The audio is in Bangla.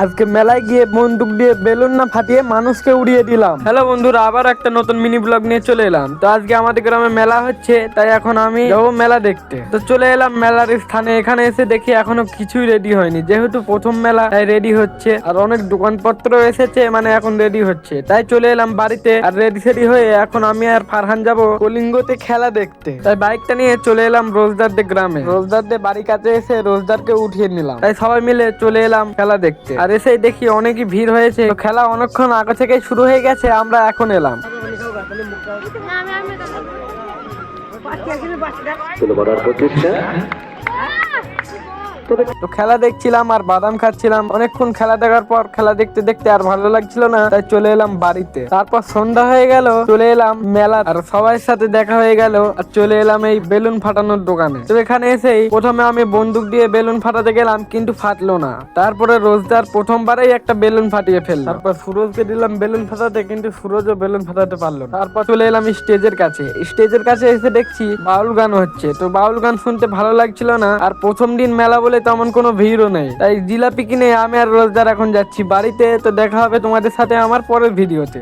আজকে মেলায় গিয়ে বন্দুক দিয়ে বেলুন না ফাটিয়ে মানুষকে উড়িয়ে দিলাম। হ্যালো বন্ধুরা, আবার একটা নতুন মিনি ব্লগ নিয়ে চলে এলাম। তো আজকে আমাদের গ্রামে মেলা হচ্ছে, তাই এখন আমি যাবো মেলা দেখতে। তো চলে এলাম মেলার স্থানে। এখানে এসে দেখি এখনো কিছুই রেডি হয়নি, যেহেতু প্রথম মেলা তাই রেডি হচ্ছে। আর অনেক দোকানপত্র এসেছে, মানে এখন রেডি হচ্ছে। তাই চলে এলাম বাড়িতে, আর রেডি সেডি হয়ে এখন আমি আর ফারহান যাবো কলিঙ্গতে খেলা দেখতে। তাই বাইকটা নিয়ে চলে এলাম রোজদারদের গ্রামে। রোজদারদের বাড়ির কাছে এসে রোজদারকে উঠিয়ে নিলাম। তাই সবাই মিলে চলে এলাম খেলা দেখতে। আর এসেই দেখি অনেকই ভিড় হয়েছে। তো খেলা অনেকক্ষণ আগে থেকেই শুরু হয়ে গেছে, আমরা এখন এলাম। তো খেলা দেখছিলাম আর বাদাম খাচ্ছিলাম। অনেকক্ষণ খেলা দেখার পর খেলা দেখতে দেখতে আর ভালো লাগছিল না, তাই চলে এলাম বাড়িতে। তারপর সন্ধ্যা হয়ে গেল, চলে এলাম মেলা আর সবার সাথে দেখা হয়ে গেল। আর চলে এলাম এই বেলুন ফাটানোর দোকানে। তো এখানে এসেই প্রথমে আমি বন্দুক দিয়ে বেলুন ফাটাতে গেলাম, কিন্তু ফাটলো না। তারপরে রোজদার প্রথমবারেই একটা বেলুন ফাটিয়ে ফেললো। তারপর সুরজকে দিলাম বেলুন ফাটাতে, কিন্তু সুরজও বেলুন ফাটাতে পারলো না। তারপর চলে এলাম স্টেজের কাছে। স্টেজের কাছে এসে দেখছি বাউল গান হচ্ছে। তো বাউল গান শুনতে ভালো লাগছিল না, আর প্রথম দিন মেলা বলে তেমন কোনো ভিড়ও নেই। তাই জিলাপি কিনে আমি আর রোজদার এখন যাচ্ছি বাড়িতে। তো দেখা হবে তোমাদের সাথে আমার পরের ভিডিওতে।